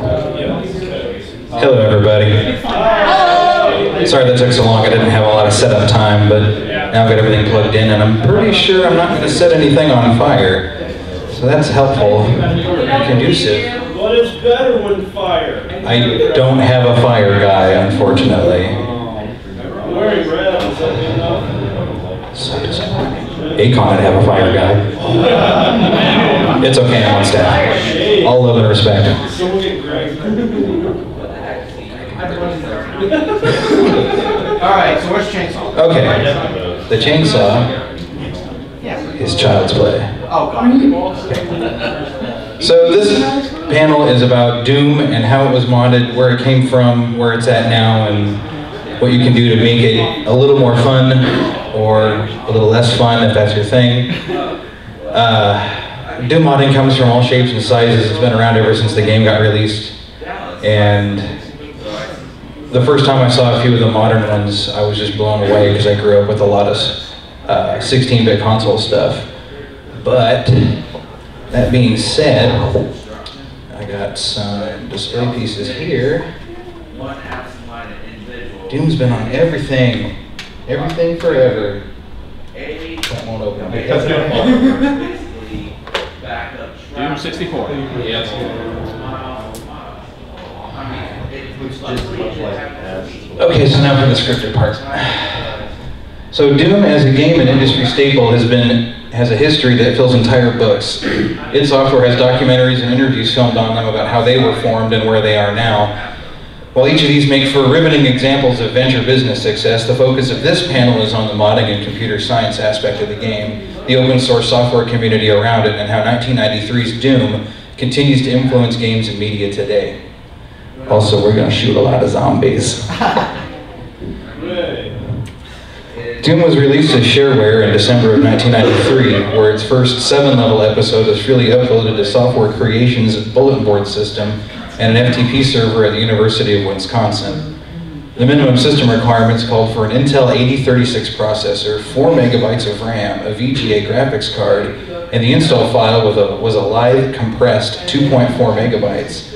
Hello, everybody. Sorry that took so long. I didn't have a lot of setup time, but now I've got everything plugged in, and I'm pretty sure I'm not going to set anything on fire. So that's helpful and conducive. What is better when fire? I don't have a fire guy, unfortunately. I'm wearing red, is that enough? So disappointing. Ushicon would have a fire guy. It's okay, I'm on staff. I'll love and respect him. Someone get Greg. Alright, so where's chainsaw? Okay. The chainsaw is child's play. Oh, God. So this panel is about Doom and how it was modded, where it came from, where it's at now, and what you can do to make it a little more fun or a little less fun if that's your thing. Doom modding comes from all shapes and sizes. It's been around ever since the game got released. And the first time I saw a few of the modern ones, I was just blown away because I grew up with a lot of 16-bit console stuff. But that being said, I got some display pieces here. Doom's been on everything forever. That won't open. Doom 64. Yes. Okay, so now for the scripted part. So Doom as a game and industry staple has a history that fills entire books. id Software has documentaries and interviews filmed on them about how they were formed and where they are now. While each of these make for riveting examples of venture business success, the focus of this panel is on the modding and computer science aspect of the game, the open source software community around it, and how 1993's Doom continues to influence games and media today. Also, we're going to shoot a lot of zombies. Doom was released as shareware in December of 1993, where its first 7-level episode was freely uploaded to Software Creations' bulletin board system and an FTP server at the University of Wisconsin. The minimum system requirements called for an Intel 8036 processor, 4 megabytes of RAM, a VGA graphics card, and the install file was a live compressed 2.4 megabytes.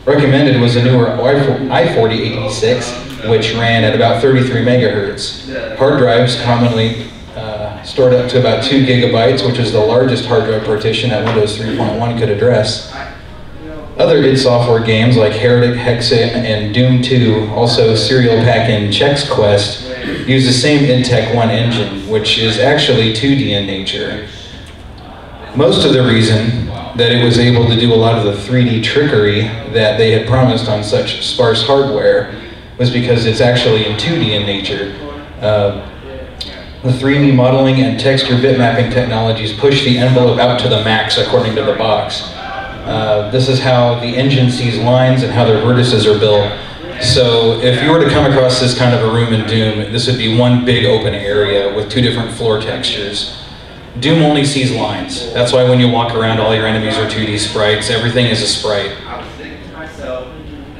Recommended was a newer i4086, which ran at about 33 megahertz. Hard drives commonly stored up to about 2 gigabytes, which is the largest hard drive partition that Windows 3.1 could address. Other id Software games like Heretic, Hexen, and Doom 2, also Serial Pack-In Chex Quest, use the same id-Tech 1 engine, which is actually 2D in nature. Most of the reason that it was able to do a lot of the 3D trickery that they had promised on such sparse hardware was because it's actually in 2D in nature. The 3D modeling and texture bitmapping technologies push the envelope out to the max according to the box. This is how the engine sees lines and how their vertices are built. So if you were to come across this kind of a room in Doom, this would be one big open area with 2 different floor textures. Doom only sees lines. That's why when you walk around, all your enemies are 2D sprites. Everything is a sprite.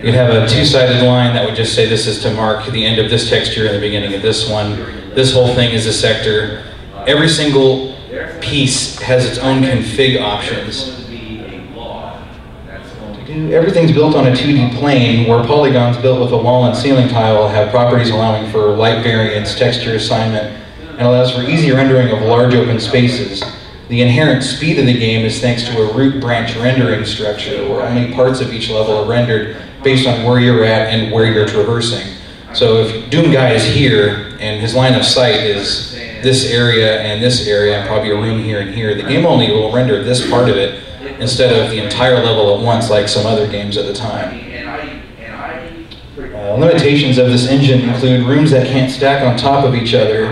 You'd have a 2-sided line that would just say this is to mark the end of this texture and the beginning of this one. This whole thing is a sector. Every single piece has its own config options. Everything's built on a 2D plane where polygons built with a wall and ceiling tile have properties allowing for light variance, texture assignment, and allows for easy rendering of large open spaces. The inherent speed of the game is thanks to a root branch rendering structure where only parts of each level are rendered based on where you're at and where you're traversing. So if Doom Guy is here and his line of sight is this area and probably a room here and here, the game only will render this part of it instead of the entire level at once like some other games at the time. Limitations of this engine include rooms that can't stack on top of each other,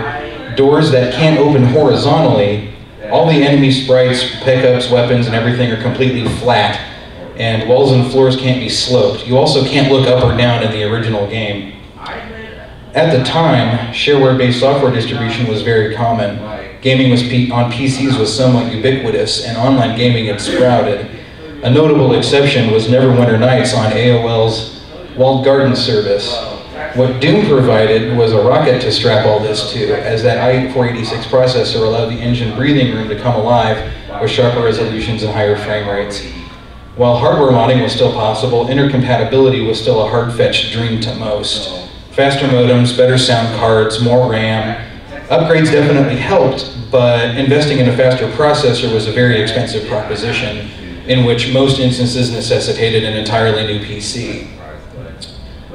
doors that can't open horizontally, all the enemy sprites, pickups, weapons, and everything are completely flat, and walls and floors can't be sloped. You also can't look up or down in the original game. At the time, shareware-based software distribution was very common. Gaming on PCs was somewhat ubiquitous, and online gaming had sprouted. A notable exception was Neverwinter Nights on AOL's Walled Garden service. What Doom provided was a rocket to strap all this to, as that i486 processor allowed the engine breathing room to come alive with sharper resolutions and higher frame rates. While hardware modding was still possible, intercompatibility was still a hard-fetched dream to most. Faster modems, better sound cards, more RAM. Upgrades definitely helped, but investing in a faster processor was a very expensive proposition, in which most instances necessitated an entirely new PC.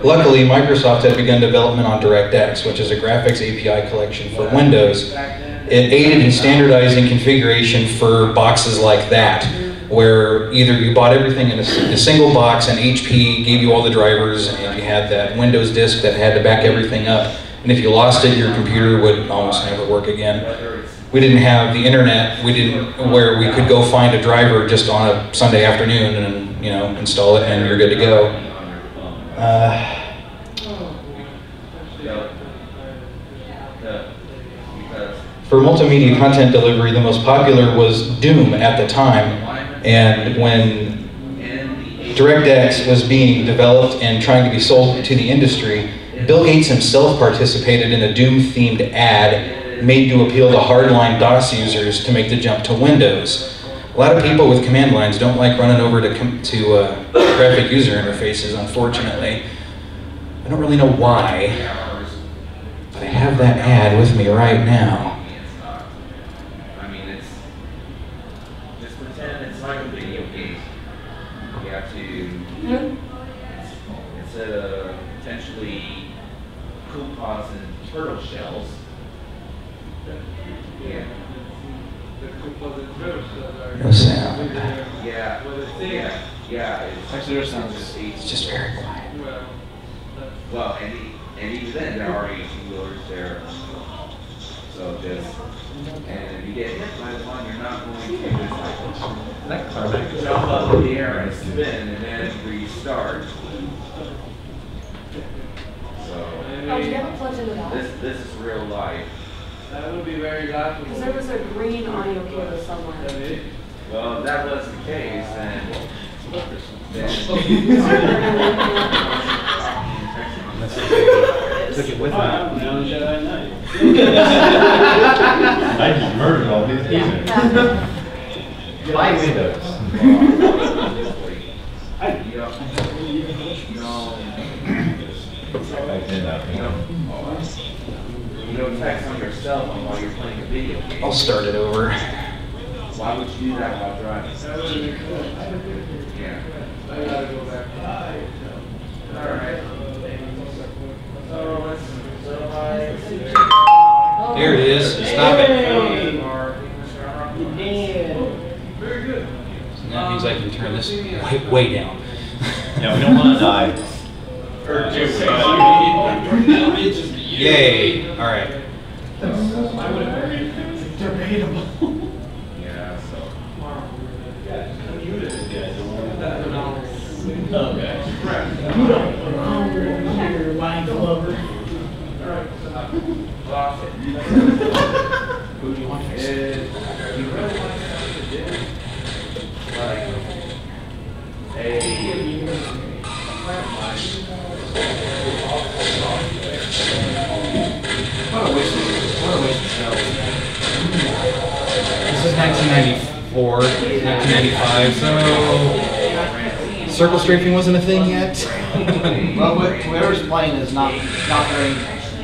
Luckily, Microsoft had begun development on DirectX, which is a graphics API collection for Windows. It aided in standardizing configuration for boxes like that, where either you bought everything in a single box and HP gave you all the drivers and you had that Windows disk that had to back everything up. And if you lost it, your computer would almost never work again. We didn't have the internet, where we could go find a driver just on a Sunday afternoon and install it and you're good to go. For multimedia content delivery, the most popular was Doom at the time. And when DirectX was being developed and trying to be sold to the industry, Bill Gates himself participated in a Doom-themed ad made to appeal to hardline DOS users to make the jump to Windows. A lot of people with command lines don't like running over to graphic user interfaces, unfortunately. I don't really know why, but I have that ad with me right now. Instead of potentially coupons and turtle shells. Yeah. No sound. Yeah. Actually, there's sound. It's just very quiet. Well, and even then, there are 18 wheelers there. So just, and if you get hit by one, you're not going to just jump up in the air and spin and then restart. So, Oh, do you have a plug into that? this is real life. That would be very laughable. Because there was a green audio cable somewhere. Well, if that was the case, then Took it with me. Wow, now Jedi Knight. I just murdered all these users. My Windows. You don't text on your cell phone while you're playing a video game. I'll start it over. Why would you do that while driving? Yeah. I gotta go back. Alright. There it is. Stop it. Very good. So that means I can turn this way down. Yeah, we don't want to die. Yay. All right. Debatable. Yeah, so. Okay. Your line lover. Who do you want to you really want to do like a What a waste of shells. This is 1994, 1995, so circle strafing wasn't a thing yet. Well, whoever's playing is not very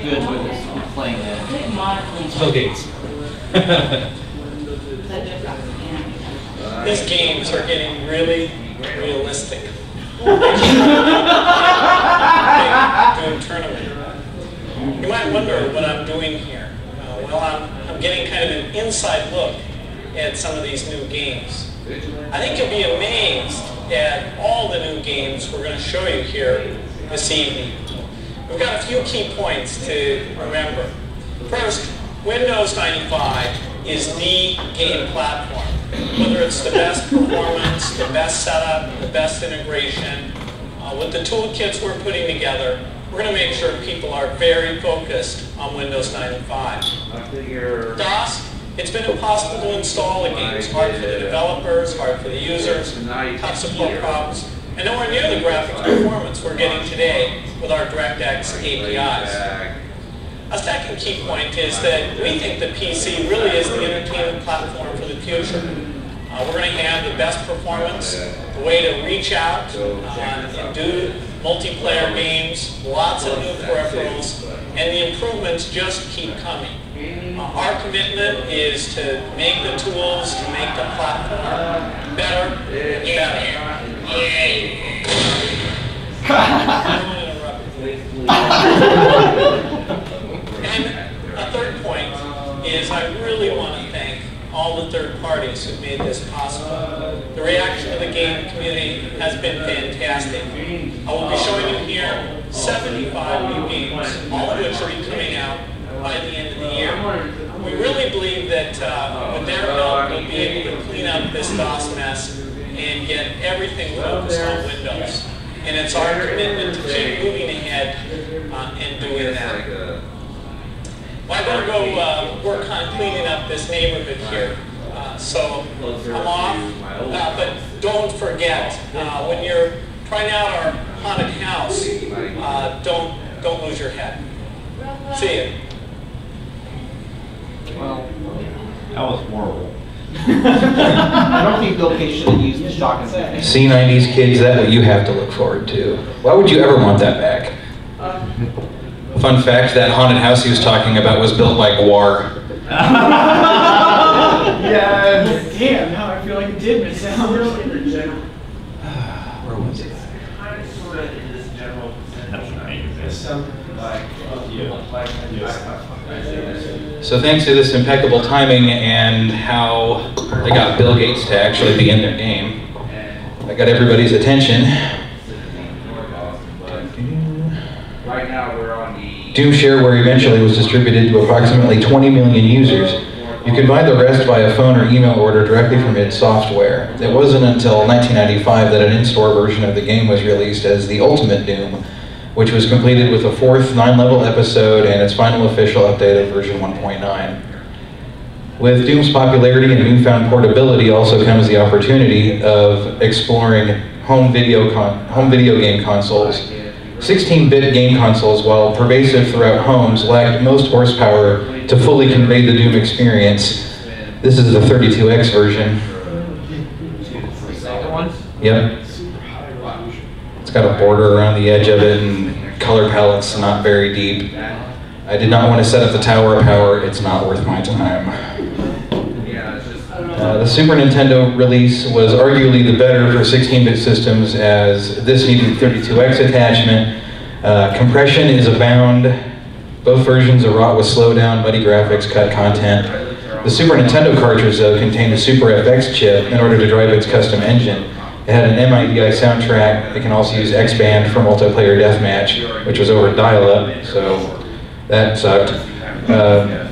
good with this, playing that. It's Bill Gates. These games are getting really realistic. Doing tournament. You might wonder what I'm doing here. Well, I'm getting kind of an inside look at some of these new games. I think you'll be amazed at all the new games we're going to show you here this evening. We've got a few key points to remember. First, Windows 95 is the game platform. Whether it's the best performance, the best setup, the best integration, with the toolkits we're putting together, we're going to make sure people are very focused on Windows 95. DOS, it's been impossible to install the games. Hard for the developers, hard for the users, tough support problems, and nowhere near the graphics performance we're getting today with our DirectX APIs. A second key point is that we think the PC really is the entertainment platform for the future. We're going to have the best performance, the way to reach out and do multiplayer games, lots of new peripherals, and the improvements just keep coming. Our commitment is to make the tools, to make the platform better and better. And a third point is I really want to thank all the third parties who made this possible. The reaction of the game community has been fantastic. I will be showing you here 75 new games, all of which will be coming out by the end of the year. We really believe that with their help, we'll be able to clean up this DOS mess and get everything focused on Windows. And it's our commitment to keep moving ahead and doing that. Well, I'm going to go work on cleaning up this neighborhood here. So I'm off, but don't forget, when you're trying out our haunted house, don't lose your head. See you. Well, That was horrible. I don't think Bill Gates should have used the shotgun. See, 90s kids, that's what you have to look forward to. Why would you ever want that back? Fun fact, that haunted house he was talking about was built by Guar. Yes! Damn, now I feel like it did miss out. Where was it? So thanks to this impeccable timing and how they got Bill Gates to actually be in their game, I got everybody's attention. Right now we're on the Doom Shareware eventually was distributed to approximately 20 million users. You could buy the rest via phone or email order directly from id Software. It wasn't until 1995 that an in-store version of the game was released as the Ultimate Doom, which was completed with a fourth 9-level episode and its final official update of version 1.9. With Doom's popularity and newfound portability also comes the opportunity of exploring home video game consoles. 16-bit game consoles, while pervasive throughout homes, lacked most horsepower to fully convey the Doom experience. This is the 32X version. Yep. It's got a border around the edge of it and color palette's not very deep. I did not want to set up the tower of power. It's not worth my time. The Super Nintendo release was arguably the better for 16-bit systems, as this needed 32X attachment. Compression is abound. Both versions are wrought with slowdown, muddy graphics, cut content. The Super Nintendo cartridge, though, contained a Super FX chip in order to drive its custom engine. It had an MIDI soundtrack. It can also use X-Band for multiplayer deathmatch, which was over dial-up, so that sucked.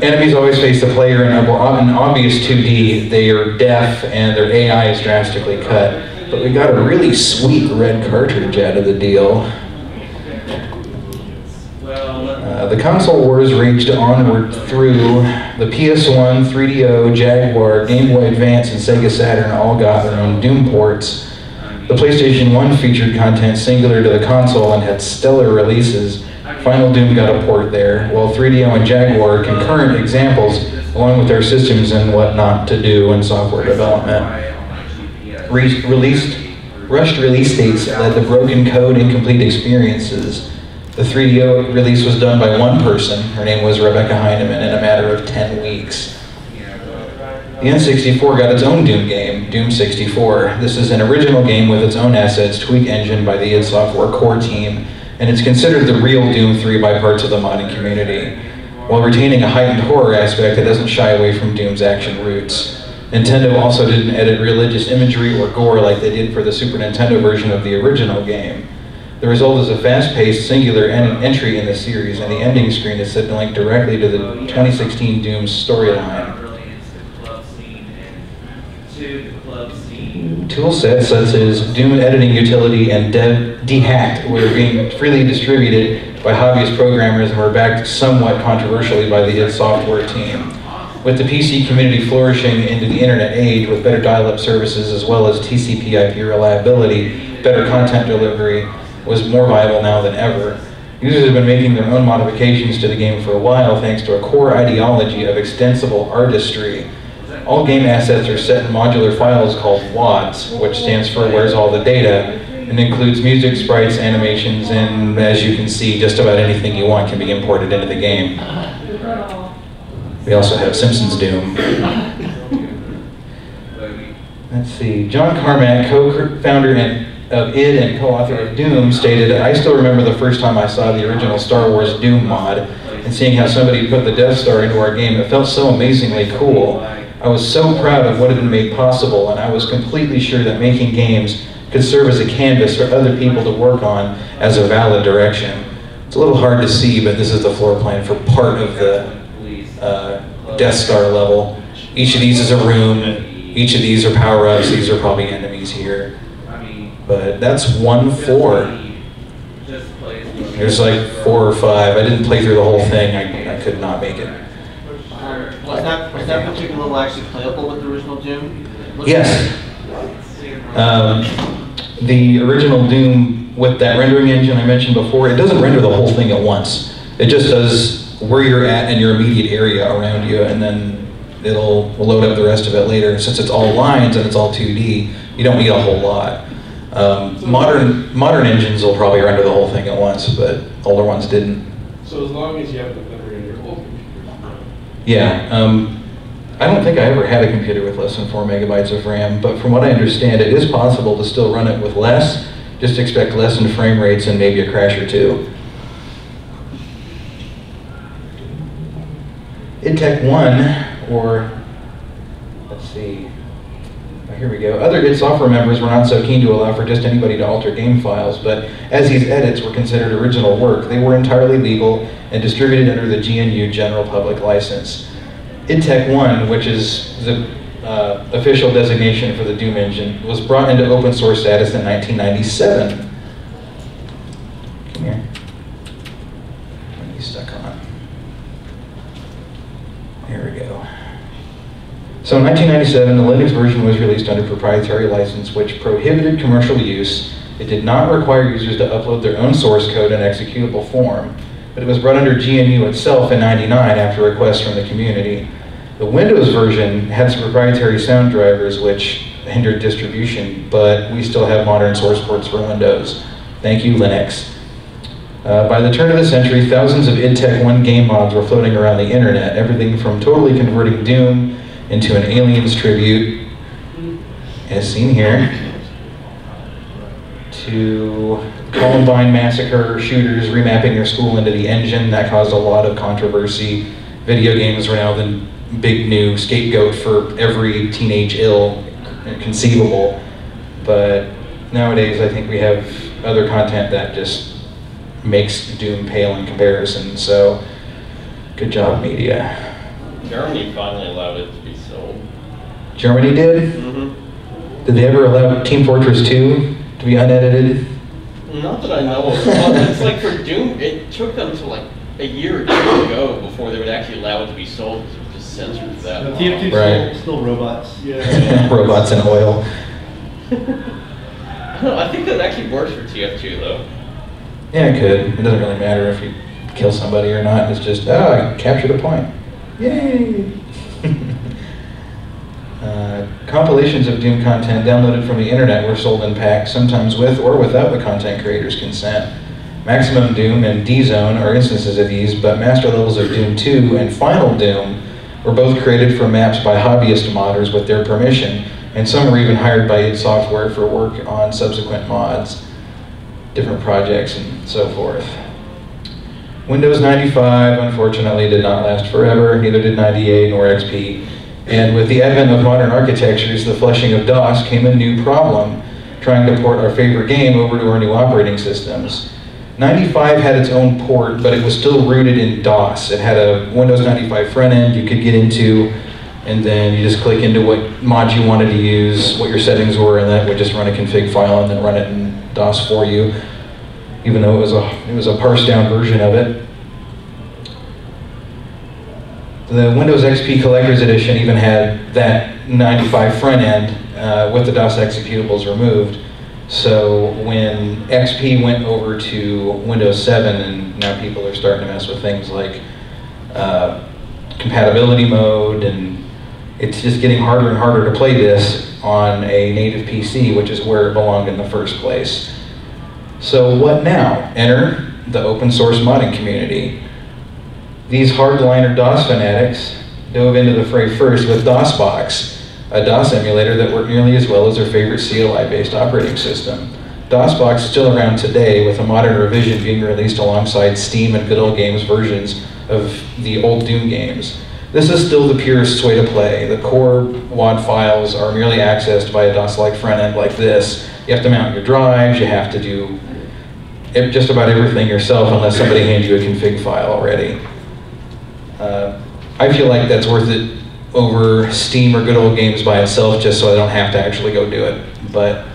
Enemies always face the player in an obvious 2D. They are deaf and their AI is drastically cut. But we got a really sweet red cartridge out of the deal. The console wars raged onward through the PS1, 3DO, Jaguar, Game Boy Advance, and Sega Saturn all got their own Doom ports. The PlayStation 1 featured content singular to the console and had stellar releases. Final Doom got a port there, while 3DO and Jaguar are concurrent examples, along with their systems and what not to do in software development. Rushed release dates led to broken code, incomplete experiences. The 3DO release was done by one person. Her name was Rebecca Heinemann, in a matter of 10 weeks. The N64 got its own Doom game, Doom 64. This is an original game with its own assets, tweak engine by the id Software core team, and it's considered the real Doom 3 by parts of the modding community. While retaining a heightened horror aspect, it doesn't shy away from Doom's action roots. Nintendo also didn't edit religious imagery or gore like they did for the Super Nintendo version of the original game. The result is a fast-paced, singular entry in the series, and the ending screen is set to link directly to the 2016 Doom storyline. Toolsets such as Doom editing utility and dehacked were being freely distributed by hobbyist programmers and were backed somewhat controversially by the id Software team. With the PC community flourishing into the internet age with better dial-up services as well as TCP/IP reliability, better content delivery was more viable now than ever. Users have been making their own modifications to the game for a while thanks to a core ideology of extensible artistry. all game assets are set in modular files called WADs, which stands for Where's All the Data, and includes music, sprites, animations, and as you can see, just about anything you want can be imported into the game. We also have Simpsons Doom. Let's see, John Carmack, co-founder of id and co-author of Doom, stated, "I still remember the first time I saw the original Star Wars Doom mod and seeing how somebody put the Death Star into our game. It felt so amazingly cool. I was so proud of what had been made possible, and I was completely sure that making games could serve as a canvas for other people to work on as a valid direction." It's a little hard to see, but this is the floor plan for part of the Death Star level. Each of these is a room. Each of these are power-ups. These are probably enemies here. But that's 1-4. There's like 4 or 5. I didn't play through the whole thing. I could not make it. Was that particular level actually playable with the original Doom? Yes. The original Doom with that rendering engine I mentioned before, it doesn't render the whole thing at once. It just does where you're at and your immediate area around you, and then it'll load up the rest of it later. Since it's all lines and it's all 2D, you don't need a whole lot. Modern engines will probably render the whole thing at once, but older ones didn't. So as long as you have the memory in your whole computer. Yeah. I don't think I ever had a computer with less than 4 megabytes of RAM, but from what I understand, it is possible to still run it with less. Just expect less in frame rates and maybe a crash or two. IdTech 1, or let's see, here we go. Other id Software members were not so keen to allow for just anybody to alter game files, but as these edits were considered original work, they were entirely legal and distributed under the GNU General Public License. IdTech 1, which is the official designation for the Doom engine, was brought into open source status in 1997. Come here. He's stuck on. There we go. So in 1997, the Linux version was released under proprietary license, which prohibited commercial use. It did not require users to upload their own source code in executable form, but it was brought under GNU itself in '99 after requests from the community. The Windows version had some proprietary sound drivers which hindered distribution, but we still have modern source ports for Windows. Thank you, Linux. By the turn of the century, thousands of IdTech 1 game mods were floating around the internet, everything from totally converting Doom into an Aliens tribute, as seen here, to Columbine massacre shooters remapping their school into the engine. That caused a lot of controversy. Video games are now the big new scapegoat for every teenage ill conceivable. But nowadays, I think we have other content that just makes Doom pale in comparison. So, good job, media. Germany finally allowed it to be sold. Germany did? Mm-hmm. Did they ever allow Team Fortress 2 to be unedited? Not that I know of. Well, it's like for Doom, it took them to like a year or two ago before they would actually allow it to be sold. It was just censored for that long. TF2 Right. still robots. Yeah. Robots and oil. I think that actually works for TF2 though. Yeah, it could. It doesn't really matter if you kill somebody or not. It's just, oh, I captured a point. Yay! Compilations of Doom content downloaded from the internet were sold in packs, sometimes with or without the content creator's consent. Maximum Doom and D-Zone are instances of these, but master levels of Doom 2 and Final Doom were both created for maps by hobbyist modders with their permission, and some were even hired by id Software for work on subsequent mods, different projects, and so forth. Windows 95, unfortunately, did not last forever, neither did 98 nor XP. And with the advent of modern architectures, the flushing of DOS came a new problem, trying to port our favorite game over to our new operating systems. 95 had its own port, but it was still rooted in DOS. It had a Windows 95 front end you could get into, and then you just click into what mods you wanted to use, what your settings were, and that would just run a config file and then run it in DOS for you, even though it was a parsed down version of it. The Windows XP Collector's Edition even had that 95 front end with the DOS executables removed. So when XP went over to Windows 7, and now people are starting to mess with things like compatibility mode and It's just getting harder and harder to play this on a native PC, which is where it belonged in the first place. So what now? Enter the open source modding community. These hardliner DOS fanatics dove into the fray first with DOSBox, a DOS emulator that worked nearly as well as their favorite CLI-based operating system. DOSBox is still around today, with a modern revision being released alongside Steam and Good Old Games versions of the old Doom games. This is still the purest way to play. The core WAD files are merely accessed by a DOS-like front end like this. You have to mount your drives, you have to do just about everything yourself unless somebody hands you a config file already. I feel like that's worth it over Steam or Good Old Games by itself, just so I don't have to actually go do it. But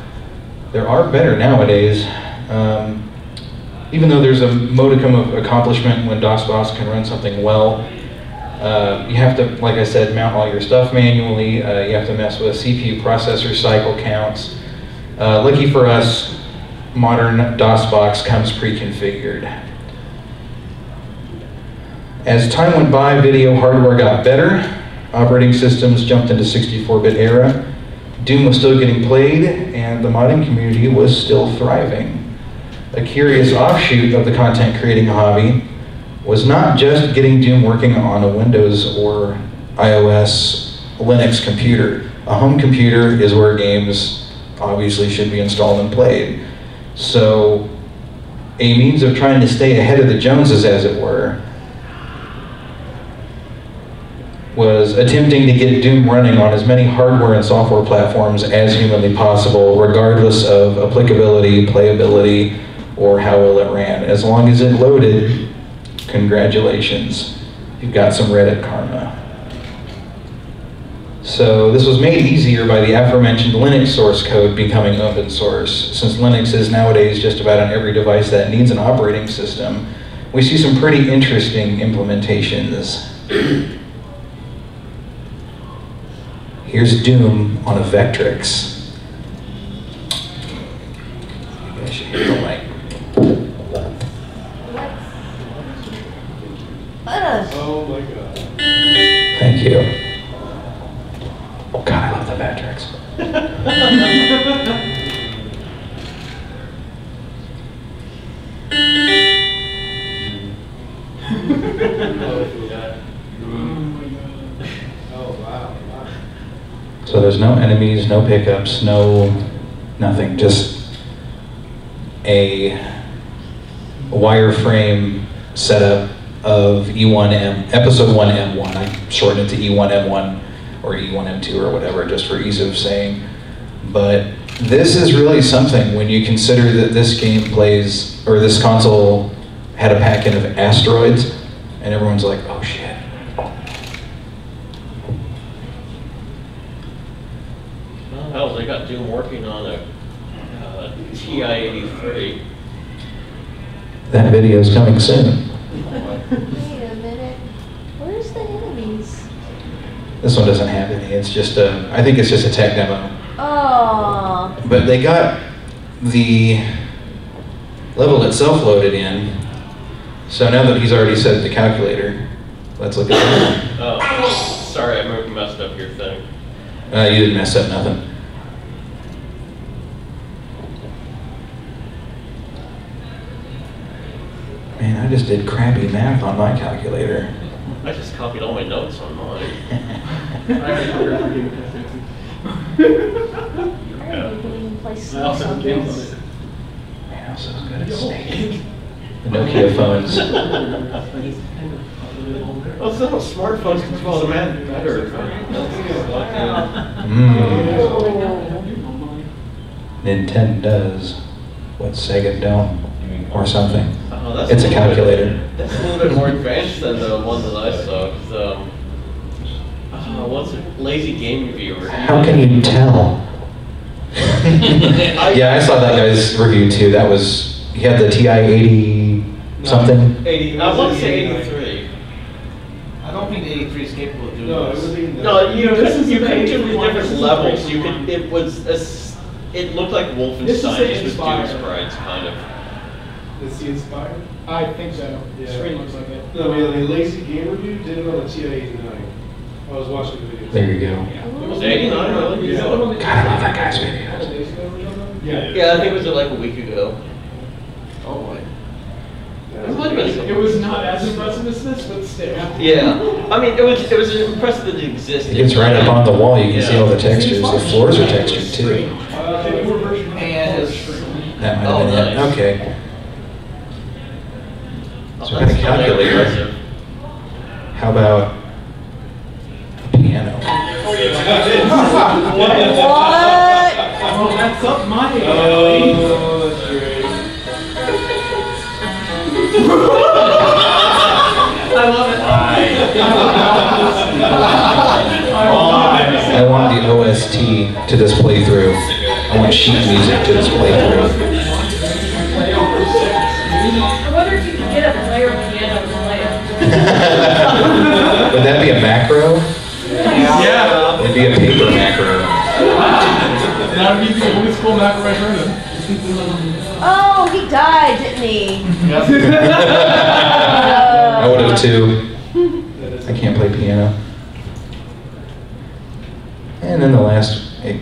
there are better nowadays. Even though there's a modicum of accomplishment when DOSBox can run something well, you have to, like I said, mount all your stuff manually. You have to mess with CPU processor cycle counts. Lucky for us, modern DOSBox comes pre-configured. As time went by, video hardware got better. Operating systems jumped into 64-bit era. Doom was still getting played, and the modding community was still thriving. A curious offshoot of the content creating hobby was not just getting Doom working on a Windows or iOS Linux computer. A home computer is where games obviously should be installed and played. So a means of trying to stay ahead of the Joneses, as it were, was attempting to get Doom running on as many hardware and software platforms as humanly possible, regardless of applicability, playability, or how well it ran. As long as it loaded, congratulations, you've got some Reddit karma. So this was made easier by the aforementioned Linux source code becoming open source. Since Linux is nowadays just about on every device that needs an operating system, we see some pretty interesting implementations. Here's Doom on a Vectrix. Maybe I should hit the light. Oh my god. Thank you. Oh God, I love the Vectrix. Oh wow. So there's no enemies, no pickups, nothing, just a wireframe setup of E1M, episode 1M1. I shortened it to E1M1 or E1M2 or whatever, just for ease of saying. But this is really something when you consider that this game plays, or this console had a pack-in of asteroids, and everyone's like, oh shit. Hell, they got Doom working on a TI-83. That video's coming soon. Wait a minute. Where's the enemies? This one doesn't have any, it's just I think it's just a tech demo. Oh. But they got the level itself loaded in. So now that he's already set the calculator, let's look at that. Oh, sorry, I messed up your thing. You didn't mess up nothing. Man, I just did crappy math on my calculator. I just copied all my notes on mine. Man, I'm so good at Snake. The Nokia phones. Well, some smartphones control the man better. Nintendo does what Sega don't, or something. That's It's a calculator. That's a little bit more advanced than the one that I saw. What's it? Lazy Game Reviewer. How can you tell? Yeah, I saw that guy's review too. That was, he had the TI-80 something. 80. I want to say 83. I don't think the 83 is capable of doing No, it this. would be No, you could do different levels. You could. It looked like Wolfenstein This is just with Doom Inspired. sprites, kind of. Is he inspired? I think so. Yeah. Screen looks like it. No, yeah, the Lazy Game Review did it on the TI-89. I was watching the video. There you go. It was 89, really? Yeah. God, I love that guy's videos. Yeah, I think it was like a week ago. Oh boy. It might have been a couple It was weeks not ago. as impressive as this, but still. Yeah, I mean, it was impressive that it existed. It gets right up on the wall. You can see all the textures. The floors are textured too. And it's That might Oh, have been it. nice. Okay. Oh, So I got a that's not that calculator. impressive. How about a piano? What? Oh, that's up my alley. Oh, that's great. I love it. I want the OST to this playthrough. I want sheet music to this playthrough. I wonder if you could get a player piano to play it. Would that be a macro? Yeah. It'd be a paper macro. That would be the only school macro I've heard of. Oh, he died, didn't he? I would have too. I can't play piano. And then the last, oh, I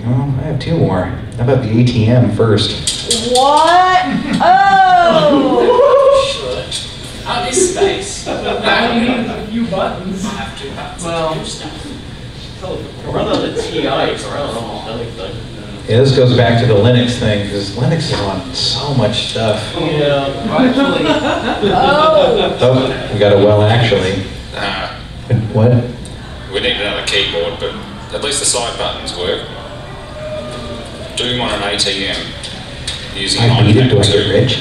have two more. How about the ATM first? What? Oh! Out of space. I need a few buttons. well, Run on the TI for almost anything. Yeah, this goes back to the Linux thing, because Linux is on so much stuff. Yeah. actually, Oh! Oh, we got a well actually. What? We need another keyboard, but at least the side buttons work. Doom on an ATM using I need it, do I iPad get rich?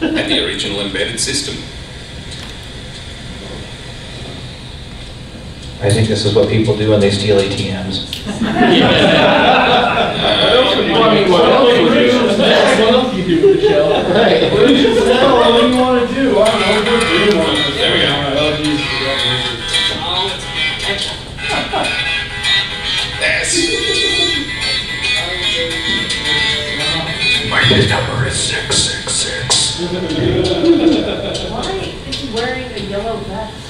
and the original embedded system. I think this is what people do when they steal ATMs. What else would you do? What else do you do with the show? Right. What do you sell? What do you want to do? I don't know. What do you want to do? There we go. Oh, geez. Yes. My number is 666. Why is he wearing a yellow vest?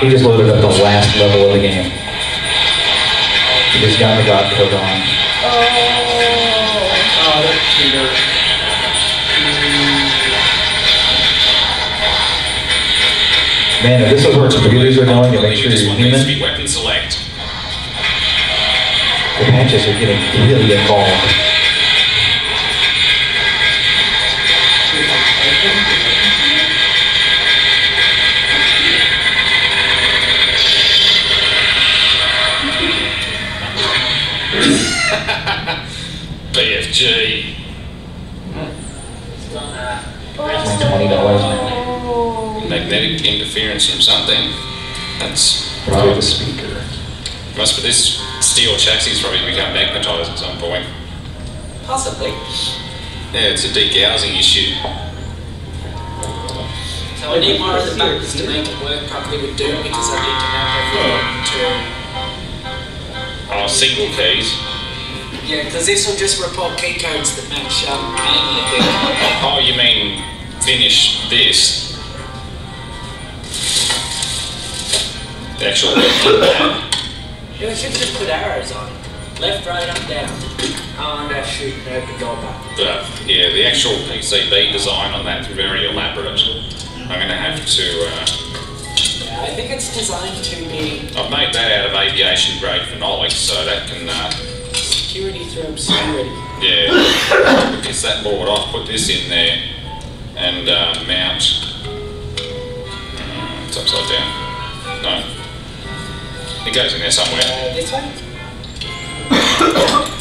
He just loaded up the last level of the game. He just got the God code on. Oh, that's cheater. Man, if this is where computers are going to make sure This you're one needs to human, be weapon select. the patches are getting really involved. BFG. Like $20 now. Magnetic interference from something. That's Probably the speaker. must be this steel chassis probably become magnetized at some point. Possibly. Yeah, it's a degaussing issue. So I need more of the buttons to make it work properly with Doom because I need to know everything to... Oh, single keys. Yeah, because this will just report key codes that match any of them. Oh, you mean finish this? The actual You should just put arrows on. Left, right, up, down. Oh, and shoot, no, the gold button. yeah, the actual PCB design on that's very elaborate. I'm going to have to... Yeah, I think it's designed to be I've made that out of aviation grade phenolics, so that can... security through obscurity. yeah, piss that board off, put this in there, and mount... it's upside down. No. It goes in there somewhere. This way?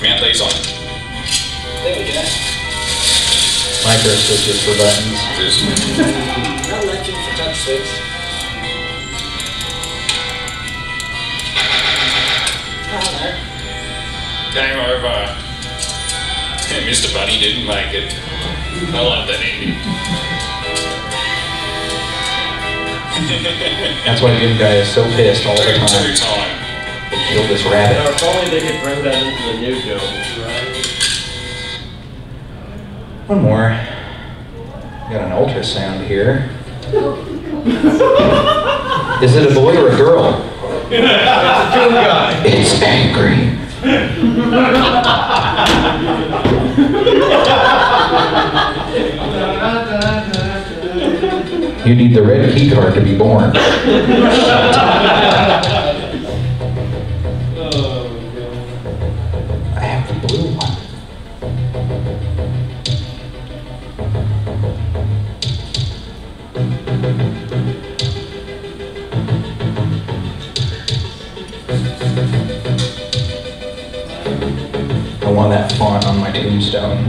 Mount these on. There we go. Micro switches for buttons. Just No legend for touch switch. Hello. game over. Yeah, Mr. Bunny didn't make it. I love that ending. That's why Doom Guy is so pissed all the Doom time. 2 time. They killed this rabbit. Now, if only they could bring that into the new Doom. One more. Got an ultrasound here. Is it a boy or a girl? It's a Doom Guy. It's angry. You need the red key card to be born. I have the blue one. I want that font on my tombstone.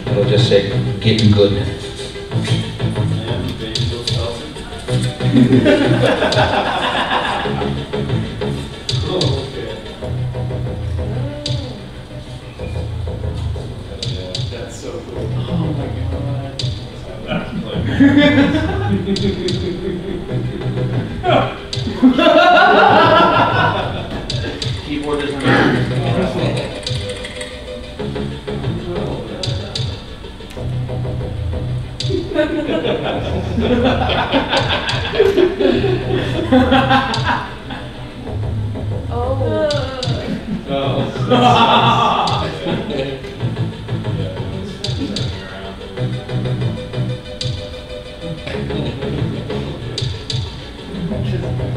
It'll just say, getting good. That's so cool. Oh my god. Keyboard isn't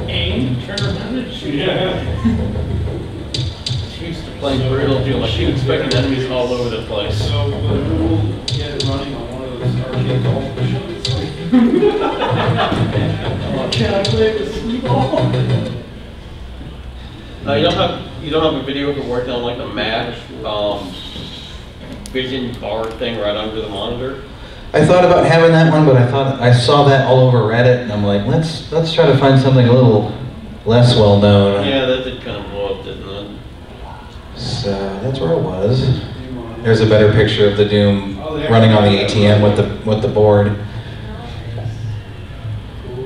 Aim, turn around and shoot. Used to playing brutal, doing like expecting enemies all over the place. So we'll get it running on one of those arcade golf machines. Can I play with Sneeball? You don't have a video of it working on like the Mac vision bar thing right under the monitor? I thought about having that one, but I saw that all over Reddit, and I'm like, let's try to find something a little less well known. Yeah, that did kind of blow up, didn't it? So that's where it was. There's a better picture of the Doom running on the ATM with the board.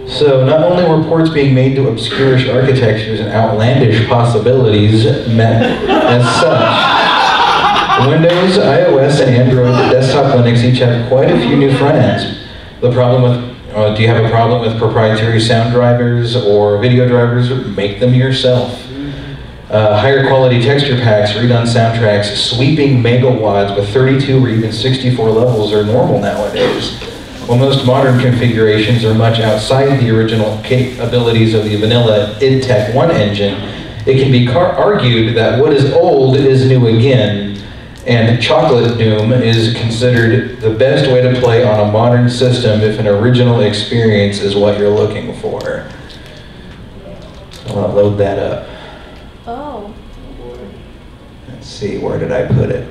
So not only were ports being made to obscure architectures and outlandish possibilities met as such, Windows, iOS, and Android desktop Linux each have quite a few new front ends. The problem with, do you have a problem with proprietary sound drivers or video drivers? Make them yourself. Higher quality texture packs, redone soundtracks, sweeping megawatts with 32 or even 64 levels are normal nowadays. While most modern configurations are much outside the original capabilities of the vanilla id Tech 1 engine, it can be argued that what is old is new again, and Chocolate Doom is considered the best way to play on a modern system if an original experience is what you're looking for. I'll load that up. Oh. Let's see, where did I put it?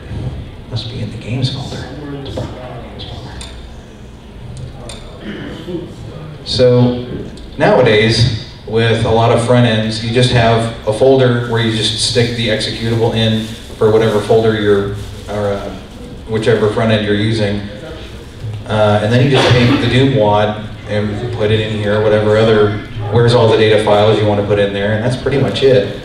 Must be in the games folder. So nowadays, with a lot of front ends, you just have a folder where you just stick the executable in for whatever folder you're, or whichever front end you're using. And then you just take the Doom wad and put it in here, whatever other, where's all the data files you want to put in there, and that's pretty much it.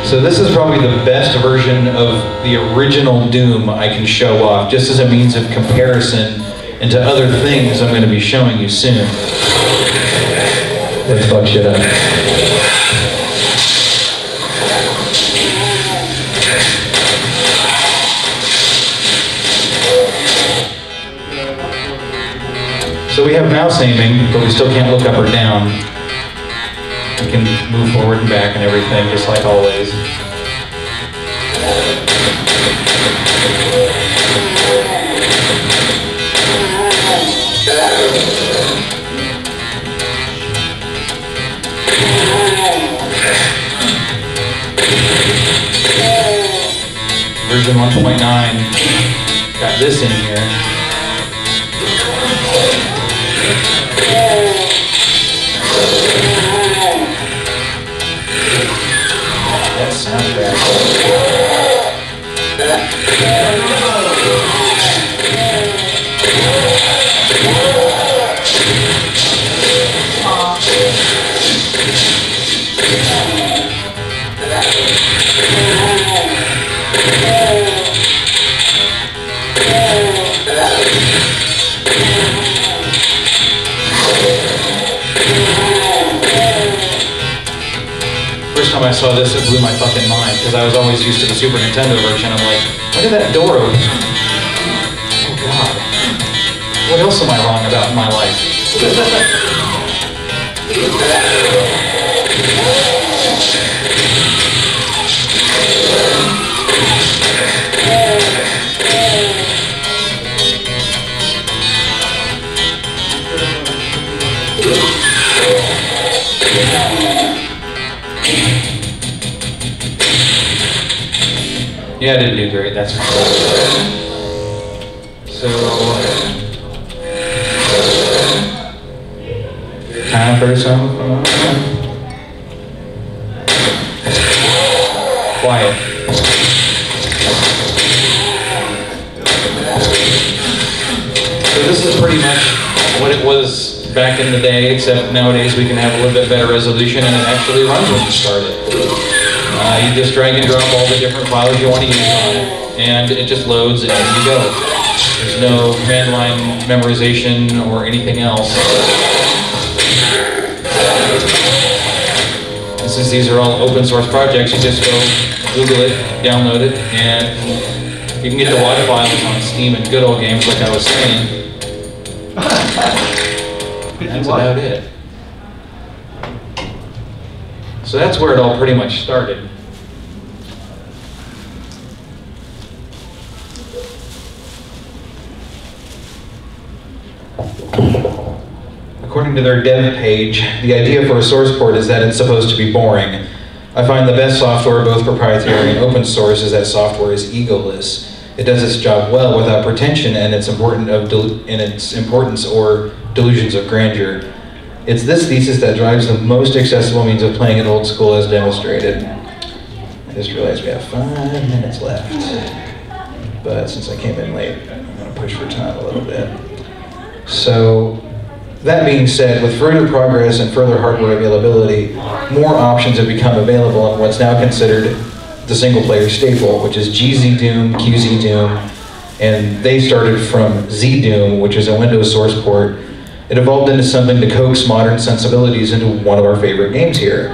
So this is probably the best version of the original Doom I can show off, just as a means of comparison into other things I'm going to be showing you soon. Let's fuck shit up. So we have mouse aiming, but we still can't look up or down. We can move forward and back and everything, just like always. Version 1.9 got this in here. time I saw this, it blew my fucking mind, because I was always used to the Super Nintendo version. I'm like, look at that door open. Oh God. What else am I wrong about in my life? Yeah, I didn't do great, that's fine. So, time for some quiet. So this is pretty much what it was back in the day, except nowadays we can have a little bit better resolution and it actually runs when you start it. You just drag and drop all the different files you want to use on it, and it just loads and in you go. There's no command line memorization or anything else. And since these are all open source projects, you just go Google it, download it, and you can get the WAD files on Steam and good old games like I was saying. That's about it. So that's where it all pretty much started. According to their dev page, the idea for a source port is that it's supposed to be boring. I find the best software, both proprietary and open source, is that software is egoless. It does its job well without pretension and its importance or delusions of grandeur. It's this thesis that drives the most accessible means of playing it old school as demonstrated. I just realized we have 5 minutes left. But since I came in late, I'm going to push for time a little bit. So, that being said, with further progress and further hardware availability, more options have become available in what's now considered the single-player staple, which is GZ Doom, QZ Doom, and they started from Z Doom, which is a Windows source port. It evolved into something to coax modern sensibilities into one of our favorite games here,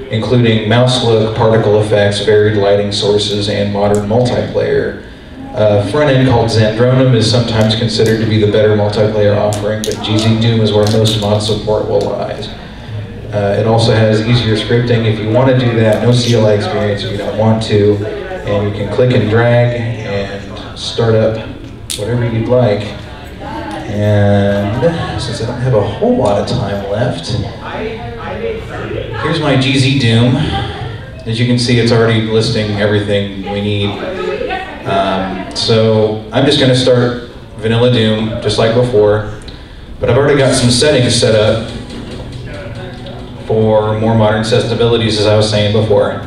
including mouse look, particle effects, varied lighting sources, and modern multiplayer. Front end called Zandronum is sometimes considered to be the better multiplayer offering, but GZ Doom is where most mod support will lie. It also has easier scripting if you want to do that, no CLI experience if you don't want to, and you can click and drag and start up whatever you'd like. And since I don't have a whole lot of time left, here's my GZ Doom. As you can see, it's already listing everything we need. So I'm just going to start vanilla Doom, just like before, but I've already got some settings set up for more modern sensibilities, as I was saying before.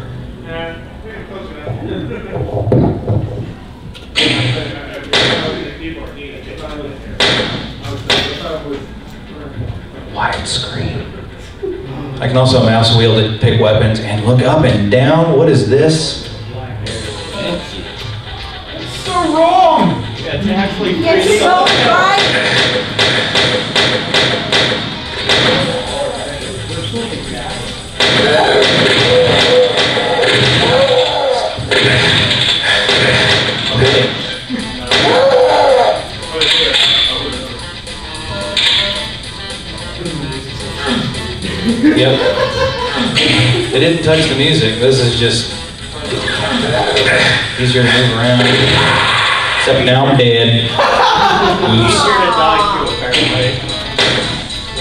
Widescreen. I can also mouse wheel to pick weapons and look up and down. What is this? It's so wrong! Yeah, it's actually It's so right! Yep. It didn't touch the music. This is just easier to move around. Except now I'm dead. Oops. easier to die too, apparently.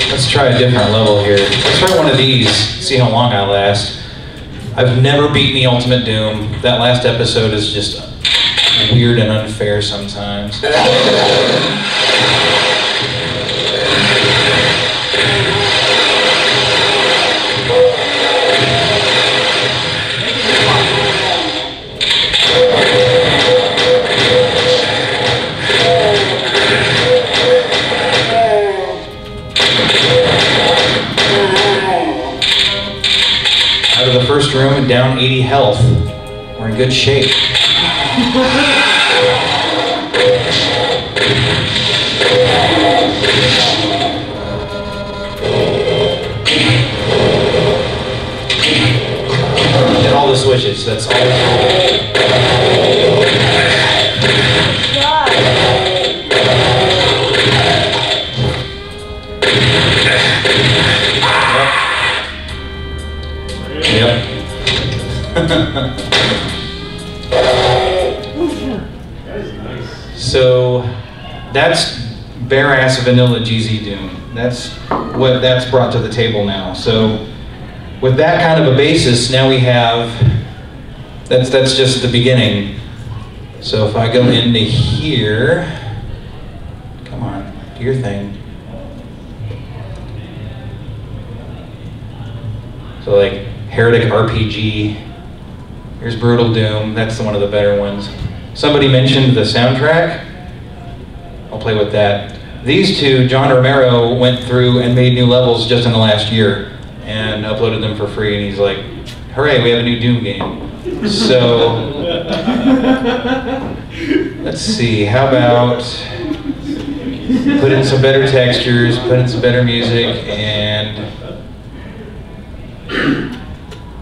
Let's try a different level here. Let's try one of these. See how long I last. I've never beaten the Ultimate Doom. That last episode is just weird and unfair sometimes. Out of the first room and down 80 health. We're in good shape. switches. That's all. Yep. So that's bare ass vanilla GZ Doom. That's what that's brought to the table now. So with that kind of a basis, now we have, that's just the beginning. So if I go into here, come on, do your thing. So like Heretic RPG, here's Brutal Doom, that's one of the better ones. Somebody mentioned the soundtrack, I'll play with that. These two, John Romero went through and made new levels just in the last year and uploaded them for free, and he's like, hooray, we have a new Doom game. So, let's see, how about put in some better textures, put in some better music, and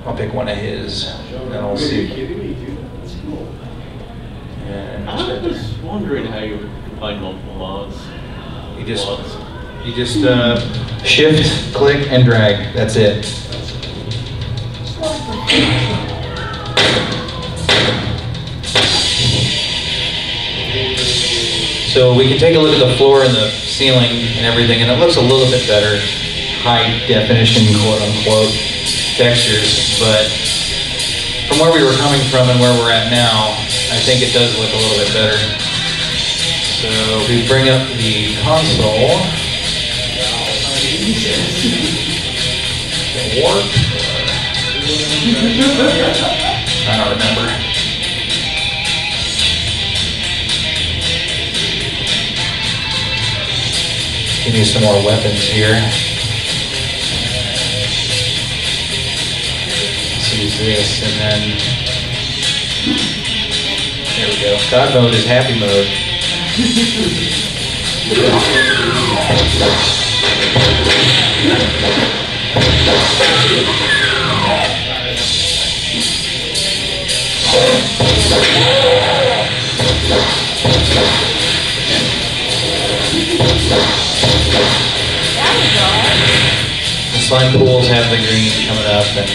I'll pick one of his, and then I'll see. And I was wondering how you would combine multiple mods. You just shift, click, and drag. That's it. So we can take a look at the floor and the ceiling and everything, and it looks a little bit better. High definition, quote unquote, textures. But from where we were coming from and where we're at now, I think it does look a little bit better. So we bring up the console. Warp. I don't remember. Give me some more weapons here. Let's use this, and then there we go. God mode is happy mode. The slime pools have the green coming up and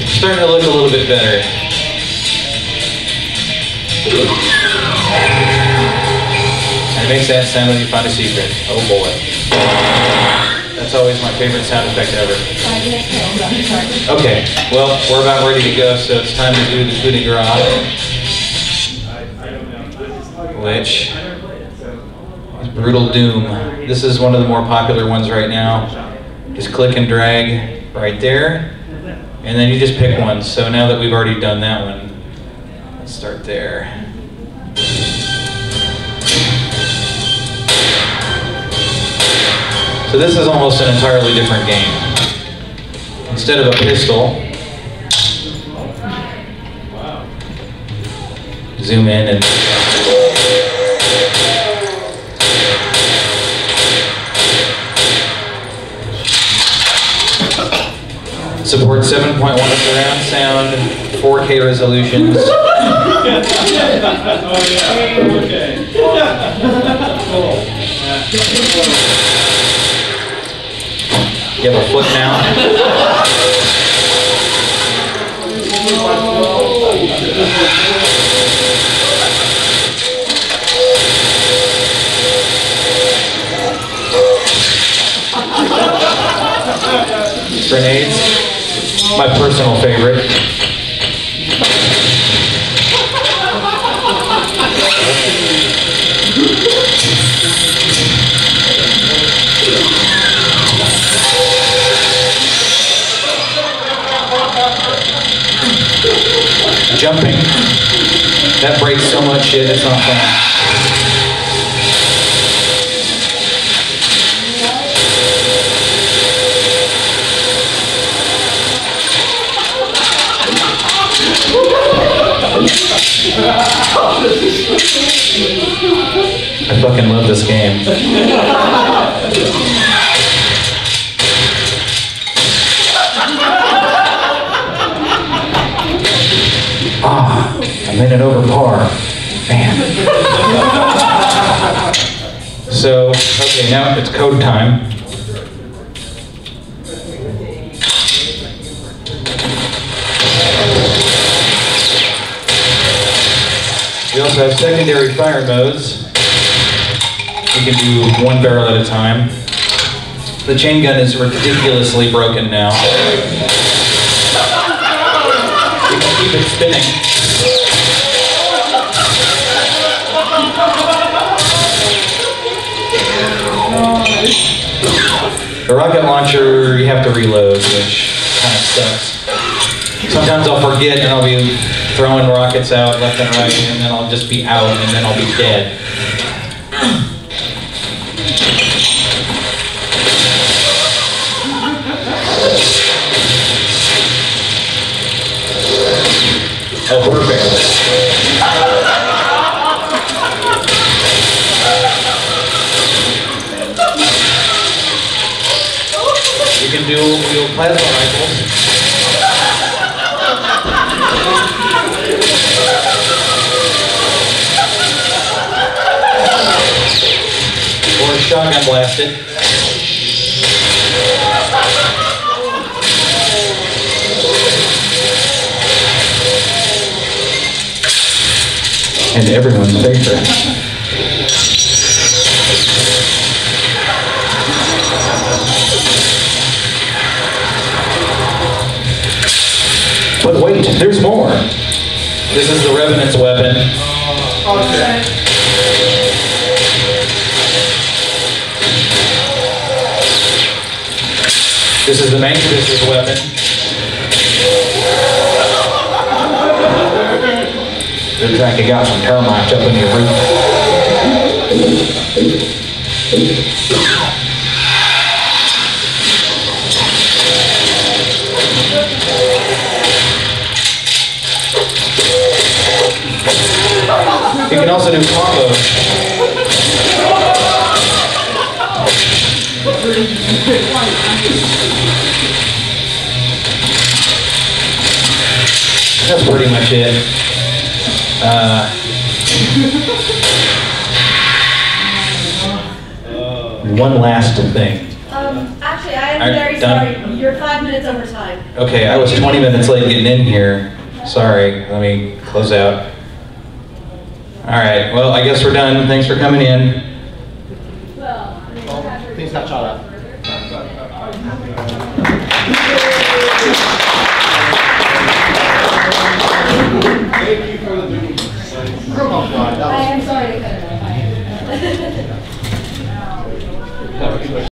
starting to look a little bit better. And it makes that sound when you find a secret. Oh boy. That's always my favorite sound effect ever. Okay, well, we're about ready to go, so it's time to do the coup de grace, which is Brutal Doom. This is one of the more popular ones right now. Just click and drag right there, and then you just pick one. So now that we've already done that one, let's start there. So this is almost an entirely different game. Instead of a pistol, zoom in and supports 7.1 surround sound, 4K resolutions. You have a foot mount. Grenades, my personal favorite. Jumping. That breaks so much shit, it's not fun. I fucking love this game. Okay, now it's code time. We also have secondary fire modes. We can do one barrel at a time. The chain gun is ridiculously broken now. We can keep it spinning. The rocket launcher, you have to reload, which kind of sucks. Sometimes I'll forget and I'll be throwing rockets out left and right, and then I'll just be out, and then I'll be dead. Oh, perfect. You can do plasma rifles. Or shotgun blast it. And everyone's favorite. But wait, there's more. This is the Revenant's weapon. Okay. This is the Mancutus's weapon. Looks like you got some termites up in your roof. You can also do combos. That's pretty much it. One last thing. Actually, I am very sorry. You're 5 minutes over time. Okay, I was 20 minutes late getting in here. Sorry, let me close out. All right, well, I guess we're done. Thanks for coming in. Things got shot up.